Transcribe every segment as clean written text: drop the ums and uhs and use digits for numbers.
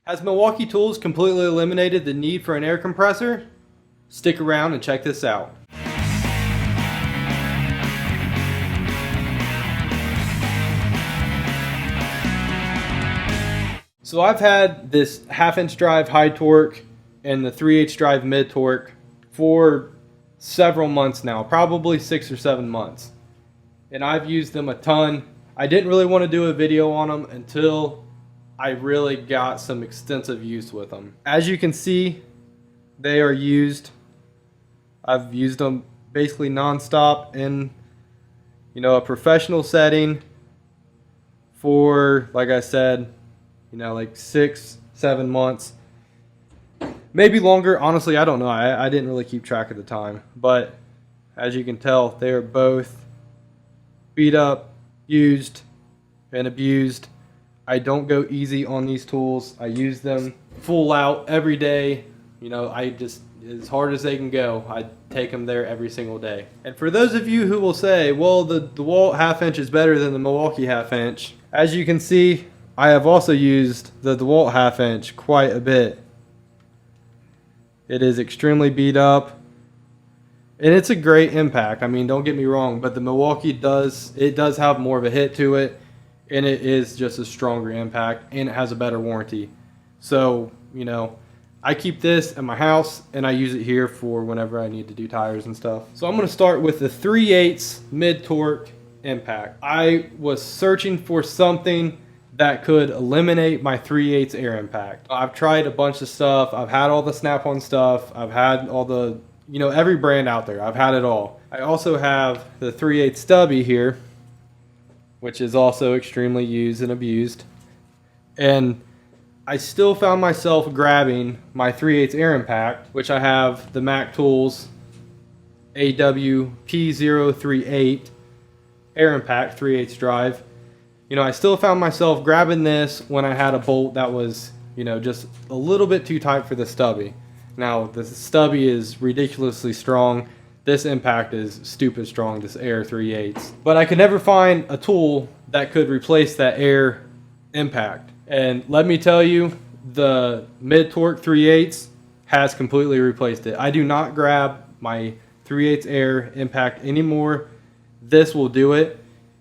Has Milwaukee Tools completely eliminated the need for an air compressor? Stick around and check this out. So I've had this 1/2 inch drive high torque and the 3/8 drive mid torque for several months now, probably 6 or 7 months. And I've used them a ton. I didn't really want to do a video on them until I really got some extensive use with them. As you can see, they are used. I've used them basically non-stop in, a professional setting for, like I said, like 6, 7 months, maybe longer. Honestly, I don't know. I didn't really keep track of the time, but as you can tell, they are both beat up, used, and abused. I don't go easy on these tools. I use them full out every day. I just, as hard as they can go, I take them there every single day. And for those of you who will say, well, the DeWalt 1/2 inch is better than the Milwaukee 1/2 inch, as you can see, I have also used the DeWalt 1/2 inch quite a bit. It is extremely beat up, and it's a great impact. I mean, don't get me wrong, but the Milwaukee does have more of a hit to it, and it is just a stronger impact, and it has a better warranty. So, I keep this in my house, and I use it here for whenever I need to do tires and stuff. So I'm going to start with the 3/8 mid-torque impact. I was searching for something that could eliminate my 3/8 air impact. I've tried a bunch of stuff. I've had all the Snap-on stuff. I've had all the, every brand out there. I've had it all. I also have the 3/8 stubby here, which is also extremely used and abused. And I still found myself grabbing my 3/8 air impact, which I have the Mac Tools AWP038 air impact 3/8 drive. I still found myself grabbing this when I had a bolt that was, just a little bit too tight for the stubby. Now, the stubby is ridiculously strong. This impact is stupid strong, this air 3/8. But I could never find a tool that could replace that air impact. And let me tell you, the mid-torque 3/8 has completely replaced it. I do not grab my 3/8 air impact anymore. This will do it.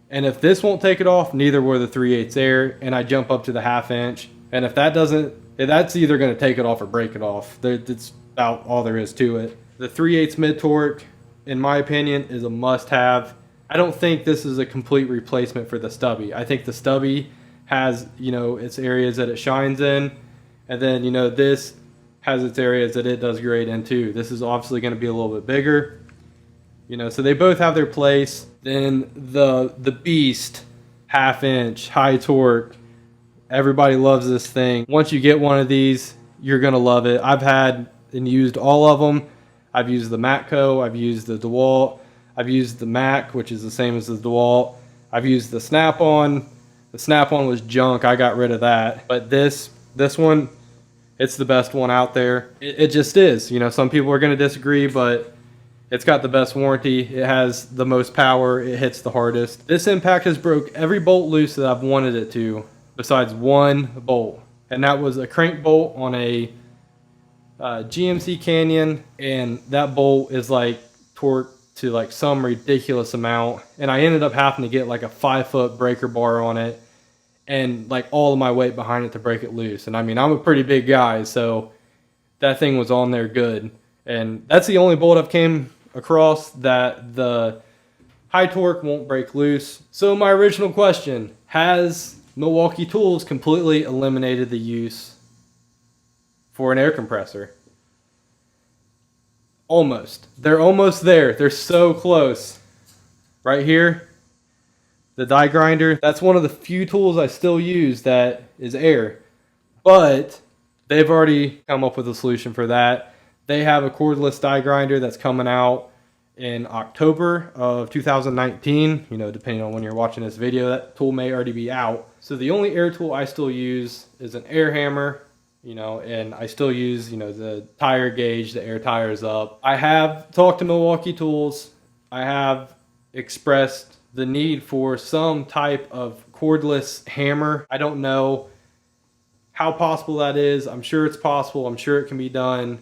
And if this won't take it off, neither will the 3/8 air. And I jump up to the 1/2 inch. And if that doesn't, that's either going to take it off or break it off. That's about all there is to it. The 3/8 mid-torque, in my opinion, is a must-have. I don't think this is a complete replacement for the stubby. I think the stubby has, its areas that it shines in. And then, this has its areas that it does great in too. This is obviously going to be a little bit bigger. So they both have their place. Then the Beast 1/2 inch high torque. Everybody loves this thing. Once you get one of these, you're going to love it. I've had and used all of them. I've used the Matco. I've used the DeWalt. I've used the Mac, which is the same as the DeWalt. I've used the Snap-on. The Snap-on was junk. I got rid of that. But this one, it's the best one out there. It just is. Some people are going to disagree, but it's got the best warranty. It has the most power. It hits the hardest. This impact has broke every bolt loose that I've wanted it to, besides one bolt. And that was a crank bolt on a GMC Canyon. And that bolt is like torqued to like some ridiculous amount. And I ended up having to get like a 5-foot breaker bar on it and like all of my weight behind it to break it loose. And I mean, I'm a pretty big guy, so that thing was on there good. And that's the only bolt I've came across that the high torque won't break loose. So my original question, has Milwaukee Tools completely eliminated the use for an air compressor? Almost. They're almost there. They're so close. Right here, the die grinder, that's one of the few tools I still use that is air. But they've already come up with a solution for that. They have a cordless die grinder that's coming out in October of 2019. Depending on when you're watching this video, that tool may already be out. So the only air tool I still use is an air hammer, and I still use, the tire gauge, the air tires up. I have talked to Milwaukee Tools. I have expressed the need for some type of cordless hammer. I don't know how possible that is. I'm sure it's possible. I'm sure it can be done.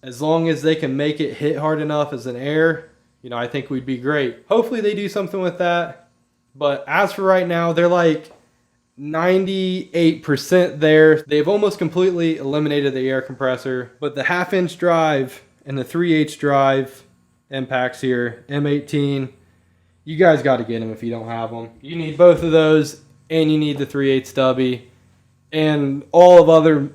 As long as they can make it hit hard enough as an air, you know, I think we'd be great. Hopefully they do something with that. But as for right now, they're like 98% there. They've almost completely eliminated the air compressor. But the 1/2 inch drive and the 3/8 drive impacts here, M18, you guys got to get them if you don't have them. You need both of those, and you need the 3/8 stubby and all of other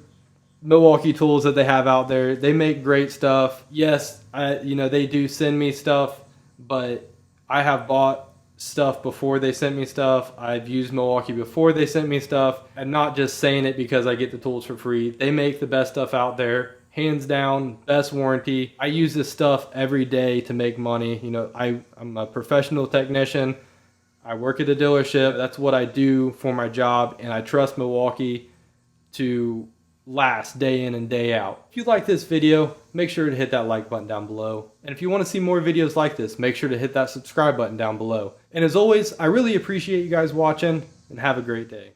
Milwaukee tools that they have out there. They make great stuff. Yes, you know, they do send me stuff, but I have bought stuff before they sent me stuff. I've used Milwaukee before they sent me stuff. I'm not just saying it because I get the tools for free. They make the best stuff out there. Hands down, best warranty. I use this stuff every day to make money. You know, I'm a professional technician. I work at a dealership. That's what I do for my job, and I trust Milwaukee to last day in and day out. If you like this video, make sure to hit that like button down below. And if you want to see more videos like this, make sure to hit that subscribe button down below. And as always, I really appreciate you guys watching, and have a great day.